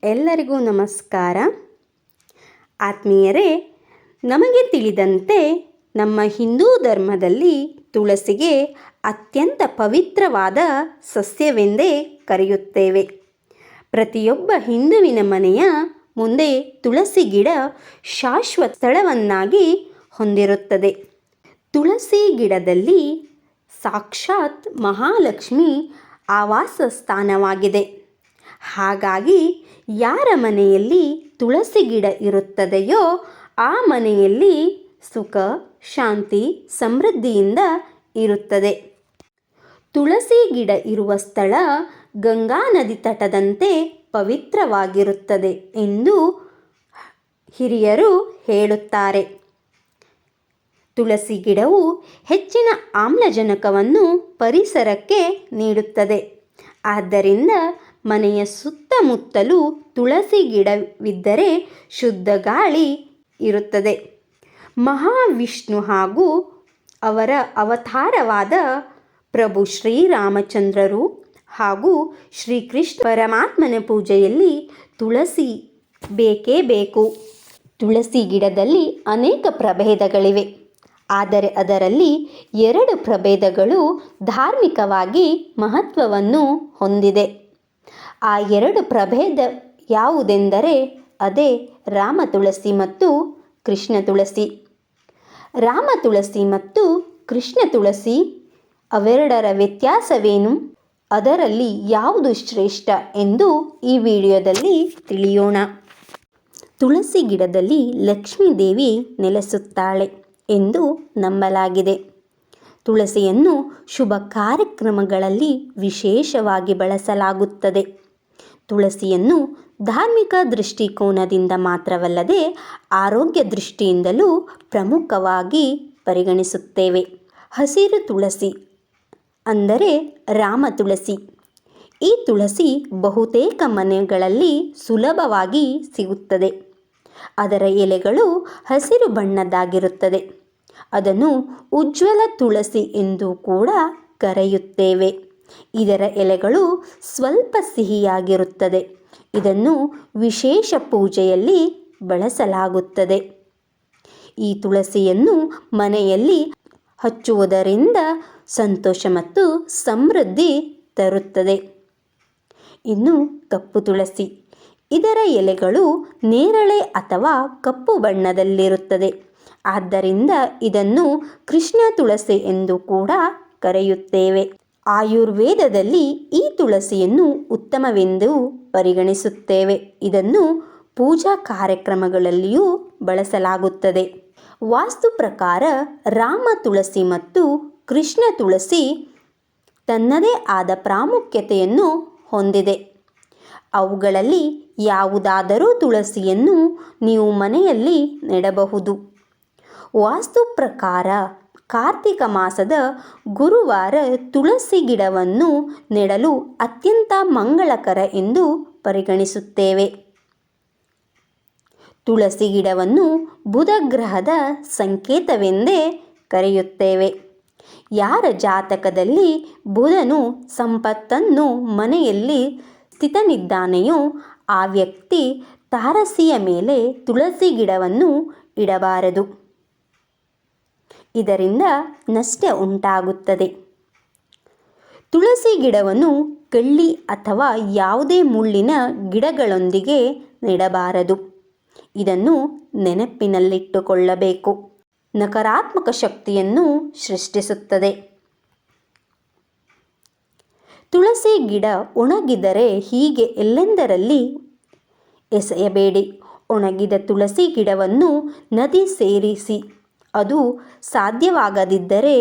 ಎಲ್ಲರಿಗೂ ನಮಸ್ಕಾರ. ಆತ್ಮೀಯರೇ, ನಮಗೆ ತಿಳಿದಂತೆ ನಮ್ಮ ಹಿಂದೂ ಧರ್ಮದಲ್ಲಿ ತುಳಸಿಗೆ ಅತ್ಯಂತ ಪವಿತ್ರವಾದ ಸಸ್ಯವೆಂದೇ ಕರೆಯುತ್ತೇವೆ. ಪ್ರತಿಯೊಬ್ಬ ಹಿಂದುವಿನ ಮನೆಯ ಮುಂದೆ ತುಳಸಿ ಗಿಡ ಶಾಶ್ವತ ಸ್ಥಳವನ್ನಾಗಿ ಹೊಂದಿರುತ್ತದೆ. ತುಳಸಿ ಗಿಡದಲ್ಲಿ ಸಾಕ್ಷಾತ್ ಮಹಾಲಕ್ಷ್ಮಿ ಆವಾಸ ಸ್ಥಾನವಾಗಿದೆ. ಹಾಗಾಗಿ ಯಾರ ಮನೆಯಲ್ಲಿ ತುಳಸಿ ಗಿಡ ಇರುತ್ತದೆಯೋ ಆ ಮನೆಯಲ್ಲಿ ಸುಖ, ಶಾಂತಿ, ಸಮೃದ್ಧಿಯಿಂದ ಇರುತ್ತದೆ. ತುಳಸಿ ಗಿಡ ಇರುವ ಸ್ಥಳ ಗಂಗಾ ನದಿ ತಟದಂತೆ ಪವಿತ್ರವಾಗಿರುತ್ತದೆ ಎಂದು ಹಿರಿಯರು ಹೇಳುತ್ತಾರೆ. ತುಳಸಿ ಗಿಡವು ಹೆಚ್ಚಿನ ಆಮ್ಲಜನಕವನ್ನು ಪರಿಸರಕ್ಕೆ ನೀಡುತ್ತದೆ. ಆದ್ದರಿಂದ ಮನೆಯ ಸುತ್ತಮುತ್ತಲೂ ತುಳಸಿ ಗಿಡವಿದ್ದರೆ ಶುದ್ಧ ಗಾಳಿ ಇರುತ್ತದೆ. ಮಹಾವಿಷ್ಣು ಹಾಗೂ ಅವರ ಅವತಾರವಾದ ಪ್ರಭು ಶ್ರೀರಾಮಚಂದ್ರರು ಹಾಗೂ ಶ್ರೀಕೃಷ್ಣ ಪರಮಾತ್ಮನ ಪೂಜೆಯಲ್ಲಿ ತುಳಸಿ ಬೇಕೇ ಬೇಕು. ತುಳಸಿ ಗಿಡದಲ್ಲಿ ಅನೇಕ ಪ್ರಭೇದಗಳಿವೆ. ಆದರೆ ಅದರಲ್ಲಿ 2 ಪ್ರಭೇದಗಳು ಧಾರ್ಮಿಕವಾಗಿ ಮಹತ್ವವನ್ನು ಹೊಂದಿದೆ. ಆ 2 ಪ್ರಭೇದ ಯಾವುದೆಂದರೆ ಅದೇ ರಾಮ ತುಳಸಿ ಮತ್ತು ಕೃಷ್ಣ ತುಳಸಿ. ರಾಮ ತುಳಸಿ ಮತ್ತು ಕೃಷ್ಣ ತುಳಸಿ ಅವೆರಡರ ವ್ಯತ್ಯಾಸವೇನು, ಅದರಲ್ಲಿ ಯಾವುದು ಶ್ರೇಷ್ಠ ಎಂದು ಈ ವಿಡಿಯೋದಲ್ಲಿ ತಿಳಿಯೋಣ. ತುಳಸಿ ಗಿಡದಲ್ಲಿ ಲಕ್ಷ್ಮೀ ದೇವಿ ನೆಲೆಸುತ್ತಾಳೆ ಎಂದು ನಂಬಲಾಗಿದೆ. ತುಳಸಿಯನ್ನು ಶುಭ ಕಾರ್ಯಕ್ರಮಗಳಲ್ಲಿ ವಿಶೇಷವಾಗಿ ಬಳಸಲಾಗುತ್ತದೆ. ತುಳಸಿಯನ್ನು ಧಾರ್ಮಿಕ ದೃಷ್ಟಿಕೋನದಿಂದ ಮಾತ್ರವಲ್ಲದೆ ಆರೋಗ್ಯ ದೃಷ್ಟಿಯಿಂದಲೂ ಪ್ರಮುಖವಾಗಿ ಪರಿಗಣಿಸುತ್ತೇವೆ. ಹಸಿರು ತುಳಸಿ ಅಂದರೆ ರಾಮ ತುಳಸಿ. ಈ ತುಳಸಿ ಬಹುತೇಕ ಮನೆಗಳಲ್ಲಿ ಸುಲಭವಾಗಿ ಸಿಗುತ್ತದೆ. ಅದರ ಎಲೆಗಳು ಹಸಿರು ಬಣ್ಣದ್ದಾಗಿರುತ್ತದೆ. ಅದನ್ನು ಉಜ್ವಲ ತುಳಸಿ ಎಂದು ಕೂಡ ಕರೆಯುತ್ತೇವೆ. ಇದರ ಎಲೆಗಳು ಸ್ವಲ್ಪ ಸಿಹಿಯಾಗಿರುತ್ತದೆ. ಇದನ್ನು ವಿಶೇಷ ಪೂಜೆಯಲ್ಲಿ ಬಳಸಲಾಗುತ್ತದೆ. ಈ ತುಳಸಿಯನ್ನು ಮನೆಯಲ್ಲಿ ಹಚ್ಚುವುದರಿಂದ ಸಂತೋಷ ಮತ್ತು ಸಮೃದ್ಧಿ ತರುತ್ತದೆ. ಇನ್ನು ಕಪ್ಪು ತುಳಸಿ. ಇದರ ಎಲೆಗಳು ನೇರಳೆ ಅಥವಾ ಕಪ್ಪು ಬಣ್ಣದಲ್ಲಿರುತ್ತದೆ. ಆದ್ದರಿಂದ ಇದನ್ನು ಕೃಷ್ಣ ತುಳಸಿ ಎಂದು ಕೂಡ ಕರೆಯುತ್ತೇವೆ. ಆಯುರ್ವೇದದಲ್ಲಿ ಈ ತುಳಸಿಯನ್ನು ಉತ್ತಮವೆಂದು ಪರಿಗಣಿಸುತ್ತೇವೆ. ಇದನ್ನು ಪೂಜಾ ಕಾರ್ಯಕ್ರಮಗಳಲ್ಲಿಯೂ ಬಳಸಲಾಗುತ್ತದೆ. ವಾಸ್ತು ಪ್ರಕಾರ ರಾಮ ತುಳಸಿ ಮತ್ತು ಕೃಷ್ಣ ತುಳಸಿ ತನ್ನದೇ ಆದ ಪ್ರಾಮುಖ್ಯತೆಯನ್ನು ಹೊಂದಿದೆ. ಅವುಗಳಲ್ಲಿ ಯಾವುದಾದರೂ ತುಳಸಿಯನ್ನು ನೀವು ಮನೆಯಲ್ಲಿ ನೆಡಬಹುದು. ವಾಸ್ತು ಪ್ರಕಾರ ಕಾರ್ತಿಕ ಮಾಸದ ಗುರುವಾರ ತುಳಸಿ ಗಿಡವನ್ನು ನೆಡಲು ಅತ್ಯಂತ ಮಂಗಳಕರ ಎಂದು ಪರಿಗಣಿಸುತ್ತೇವೆ. ತುಳಸಿ ಗಿಡವನ್ನು ಬುಧ ಗ್ರಹದ ಸಂಕೇತವೆಂದೇ ಕರೆಯುತ್ತೇವೆ. ಯಾರ ಜಾತಕದಲ್ಲಿ ಬುಧನು ಸಂಪತ್ತನ್ನು ಮನೆಯಲ್ಲಿ ಸ್ಥಿತನಿದ್ದಾನೆಯೋ ಆ ವ್ಯಕ್ತಿ ತಾರಸಿಯ ಮೇಲೆ ತುಳಸಿ ಗಿಡವನ್ನು ಇಡಬಾರದು. ಇದರಿಂದ ನಷ್ಟ ಉಂಟಾಗುತ್ತದೆ. ತುಳಸಿ ಗಿಡವನ್ನು ಕಳ್ಳಿ ಅಥವಾ ಯಾವುದೇ ಮುಳ್ಳಿನ ಗಿಡಗಳೊಂದಿಗೆ ನೆಡಬಾರದು. ಇದನ್ನು ನೆನಪಿನಲ್ಲಿಟ್ಟುಕೊಳ್ಳಬೇಕು. ನಕಾರಾತ್ಮಕ ಶಕ್ತಿಯನ್ನು ಸೃಷ್ಟಿಸುತ್ತದೆ. ತುಳಸಿ ಗಿಡ ಒಣಗಿದರೆ ಹೀಗೆ ಎಲ್ಲೆಂದರಲ್ಲಿ ಎಸೆಯಬೇಡಿ. ಒಣಗಿದ ತುಳಸಿ ಗಿಡವನ್ನು ನದಿ ಸೇರಿಸಿ. ಅದು ಸಾಧ್ಯವಾಗದಿದ್ದರೆ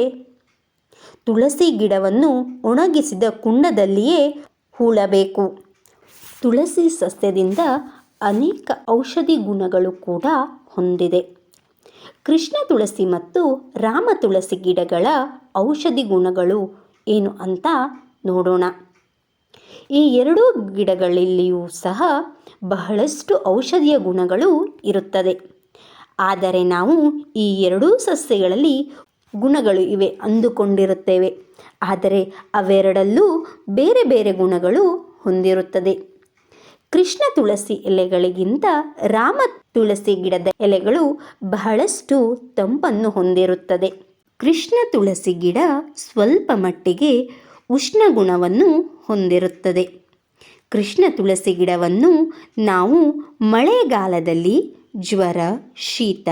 ತುಳಸಿ ಗಿಡವನ್ನು ಒಣಗಿಸಿದ ಕುಂಡದಲ್ಲಿಯೇ ಹೂಳಬೇಕು. ತುಳಸಿ ಸಸ್ಯದಿಂದ ಅನೇಕ ಔಷಧಿ ಗುಣಗಳು ಕೂಡ ಹೊಂದಿದೆ. ಕೃಷ್ಣ ತುಳಸಿ ಮತ್ತು ರಾಮ ತುಳಸಿ ಗಿಡಗಳ ಔಷಧಿ ಗುಣಗಳು ಏನು ಅಂತ ನೋಡೋಣ. ಈ 2 ಗಿಡಗಳಲ್ಲಿಯೂ ಸಹ ಬಹಳಷ್ಟು ಔಷಧೀಯ ಗುಣಗಳು ಇರುತ್ತದೆ. ಆದರೆ ನಾವು ಈ 2 ಸಸ್ಯಗಳಲ್ಲಿ ಗುಣಗಳು ಇವೆ ಅಂದುಕೊಂಡಿರುತ್ತೇವೆ. ಆದರೆ ಅವೆರಡಲ್ಲೂ ಬೇರೆ ಬೇರೆ ಗುಣಗಳು ಹೊಂದಿರುತ್ತದೆ. ಕೃಷ್ಣ ತುಳಸಿ ಎಲೆಗಳಿಗಿಂತ ರಾಮ ತುಳಸಿ ಗಿಡದ ಎಲೆಗಳು ಬಹಳಷ್ಟು ತಂಪನ್ನು ಹೊಂದಿರುತ್ತದೆ. ಕೃಷ್ಣ ತುಳಸಿ ಗಿಡ ಸ್ವಲ್ಪ ಮಟ್ಟಿಗೆ ಉಷ್ಣ ಗುಣವನ್ನು ಹೊಂದಿರುತ್ತದೆ. ಕೃಷ್ಣ ತುಳಸಿ ಗಿಡವನ್ನು ನಾವು ಮಳೆಗಾಲದಲ್ಲಿ ಜ್ವರ, ಶೀತ,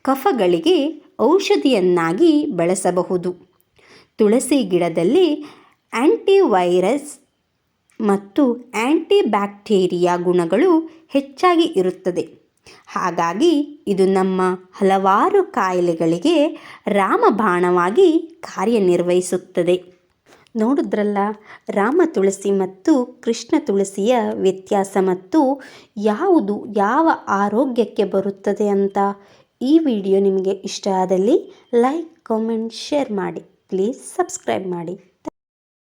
ಕಫಗಳಿಗೆ ಔಷಧಿಯನ್ನಾಗಿ ಬಳಸಬಹುದು. ತುಳಸಿ ಗಿಡದಲ್ಲಿ ಆಂಟಿವೈರಸ್ ಮತ್ತು ಆಂಟಿಬ್ಯಾಕ್ಟೀರಿಯಾ ಗುಣಗಳು ಹೆಚ್ಚಾಗಿ ಇರುತ್ತದೆ. ಹಾಗಾಗಿ ಇದು ನಮ್ಮ ಹಲವಾರು ಕಾಯಿಲೆಗಳಿಗೆ ರಾಮಬಾಣವಾಗಿ ಕಾರ್ಯನಿರ್ವಹಿಸುತ್ತದೆ. ನೋಡಿದ್ರಲ್ಲ, ರಾಮ ತುಳಸಿ ಮತ್ತು ಕೃಷ್ಣ ತುಳಸಿಯ ವ್ಯತ್ಯಾಸ ಮತ್ತು ಯಾವುದು ಯಾವ ಆರೋಗ್ಯಕ್ಕೆ ಬರುತ್ತದೆ ಅಂತ. ಈ ವಿಡಿಯೋ ನಿಮಗೆ ಇಷ್ಟ ಆದಲ್ಲಿ ಲೈಕ್, ಕಾಮೆಂಟ್, ಶೇರ್ ಮಾಡಿ. ಪ್ಲೀಸ್ ಸಬ್ಸ್ಕ್ರೈಬ್ ಮಾಡಿ.